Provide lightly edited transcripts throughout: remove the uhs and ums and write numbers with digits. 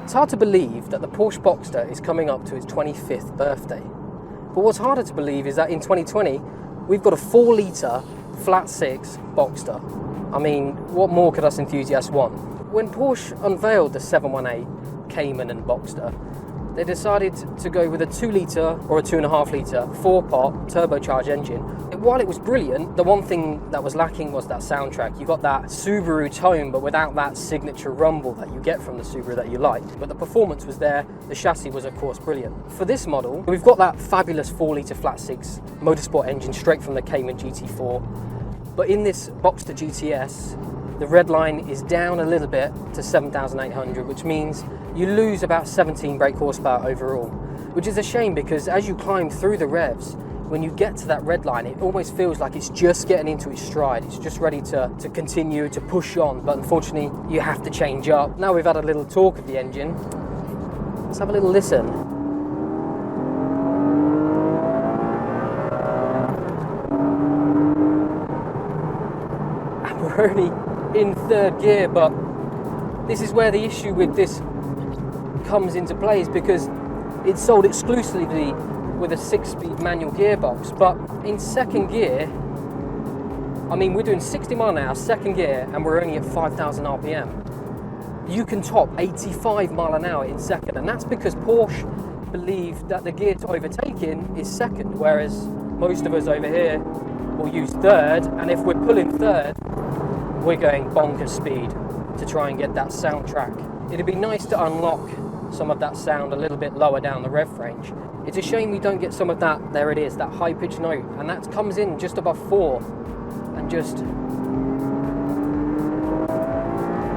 It's hard to believe that the Porsche Boxster is coming up to its 25th birthday. But what's harder to believe is that in 2020, we've got a 4-litre flat 6 Boxster. I mean, what more could us enthusiasts want? When Porsche unveiled the 718 Cayman and Boxster, they decided to go with a 2-litre or a 2.5-litre 4-pot turbocharged engine. While it was brilliant, the one thing that was lacking was that soundtrack. You got that Subaru tone, but without that signature rumble that you get from the Subaru that you like. But the performance was there, the chassis was of course brilliant. For this model, we've got that fabulous 4-litre flat 6 motorsport engine straight from the Cayman GT4. But in this Boxster GTS, the red line is down a little bit to 7,800, which means you lose about 17 brake horsepower overall, which is a shame because as you climb through the revs, when you get to that red line, it almost feels like it's just getting into its stride. It's just ready to continue to push on, but unfortunately, you have to change up. Now we've had a little talk of the engine, let's have a little listen. And we're only in 3rd gear, but this is where the issue with this comes into play, is because it's sold exclusively with a 6-speed manual gearbox. But in 2nd gear, I mean, we're doing 60 mile an hour 2nd gear and we're only at 5,000 RPM. You can top 85 mile an hour in 2nd, and that's because Porsche believe that the gear to overtake in is 2nd, whereas most of us over here will use 3rd, and if we're pulling 3rd, we're going bonkers speed to try and get that soundtrack. It'd be nice to unlock some of that sound a little bit lower down the rev range. It's a shame we don't get some of that, there it is, that high pitched note, and that comes in just above 4 and just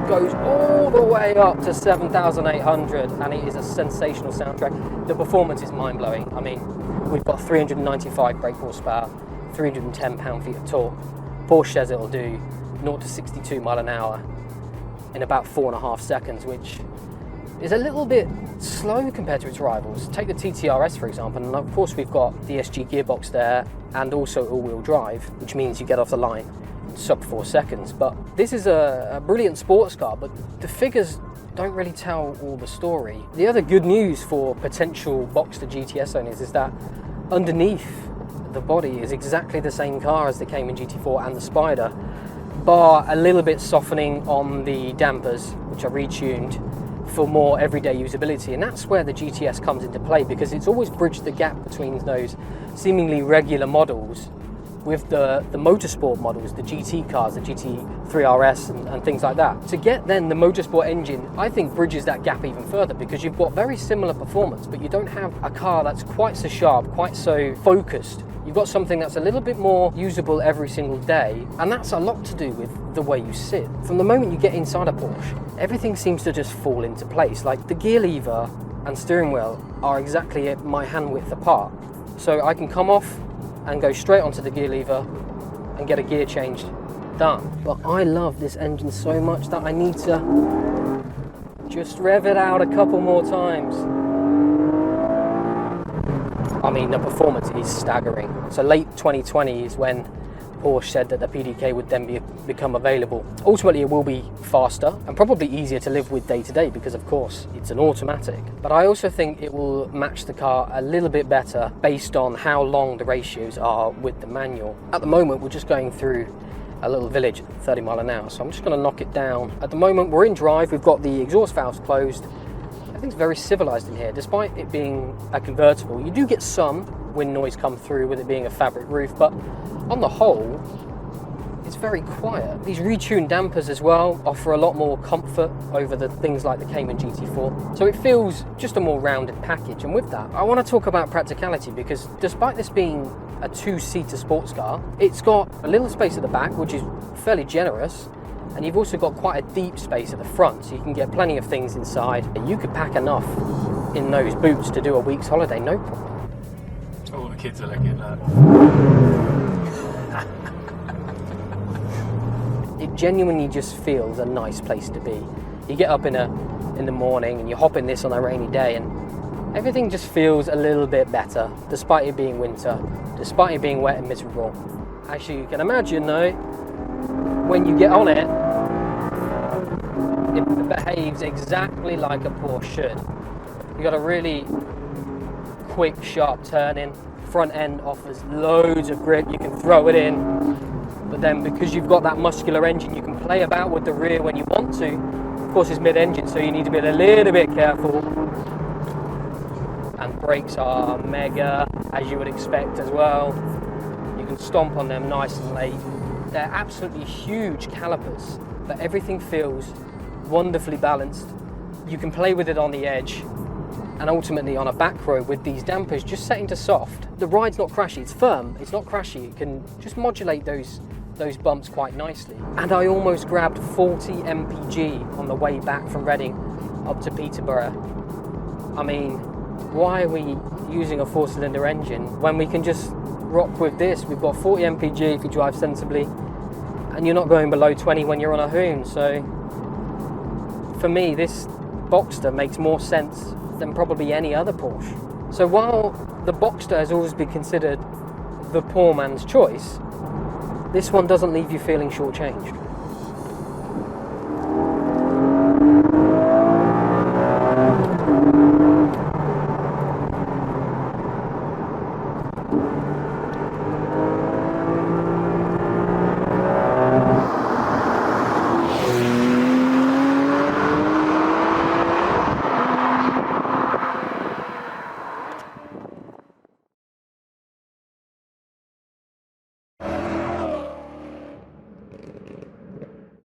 goes all the way up to 7,800, and it is a sensational soundtrack. The performance is mind-blowing. I mean, we've got 395 brake horsepower, 310 pound-feet of torque. Porsche says it'll do 0 to 62 mile an hour in about 4.5 seconds, which is a little bit slow compared to its rivals. Take the TT RS for example, and of course we've got the SG gearbox there and also all-wheel drive, which means you get off the line in sub 4 seconds. But this is a brilliant sports car, but the figures don't really tell all the story. The other good news for potential Boxster GTS owners is that underneath the body is exactly the same car as the Cayman GT4 and the Spider, bar a little bit softening on the dampers, which are retuned for more everyday usability. And that's where the GTS comes into play, because it's always bridged the gap between those seemingly regular models with the motorsport models, the GT cars, the GT3 RS and things like that. To get then the motorsport engine, I think bridges that gap even further, because you've got very similar performance, but you don't have a car that's quite so sharp, quite so focused. You've got something that's a little bit more usable every single day, and that's a lot to do with the way you sit. From the moment you get inside a Porsche, everything seems to just fall into place. Like the gear lever and steering wheel are exactly at my hand width apart. So I can come off and go straight onto the gear lever and get a gear changed, done. But I love this engine so much that I need to just rev it out a couple more times. I mean, the performance is staggering. So late 2020 is when Porsche said that the PDK would then become available. Ultimately, it will be faster and probably easier to live with day to day, because of course it's an automatic. But I also think it will match the car a little bit better based on how long the ratios are with the manual. At the moment, we're just going through a little village at 30 mile an hour, so I'm just going to knock it down. At the moment, we're in drive, we've got the exhaust valves closed. I think it's very civilized in here. Despite it being a convertible, you do get some wind noise come through with it being a fabric roof, but on the whole, it's very quiet. These retuned dampers as well offer a lot more comfort over the things like the Cayman GT4. So it feels just a more rounded package. And with that, I want to talk about practicality, because despite this being a 2-seater sports car, it's got a little space at the back, which is fairly generous. And you've also got quite a deep space at the front, so you can get plenty of things inside. You could pack enough in those boots to do a week's holiday, no problem. All the kids are looking at that. It genuinely just feels a nice place to be. You get up in the morning and you hop in this on a rainy day, and everything just feels a little bit better, despite it being winter, despite it being wet and miserable. As you can imagine though, when you get on it, it behaves exactly like a Porsche should. You got a really quick, sharp turning. Front end offers loads of grip. You can throw it in, but then because you've got that muscular engine, you can play about with the rear when you want to. Of course, it's mid-engine, so you need to be a little bit careful. And brakes are mega, as you would expect as well. You can stomp on them nice and late. They're absolutely huge calipers, but everything feels wonderfully balanced. You can play with it on the edge, and ultimately on a back road with these dampers just setting to soft. The ride's not crashy, it's firm, it's not crashy. It can just modulate those bumps quite nicely. And I almost grabbed 40 mpg on the way back from Reading up to Peterborough. I mean, why are we using a 4-cylinder engine when we can just rock with this? We've got 40 mpg if you drive sensibly, and you're not going below 20 when you're on a hoon. So for me, this Boxster makes more sense than probably any other Porsche. So while the Boxster has always been considered the poor man's choice, this one doesn't leave you feeling shortchanged.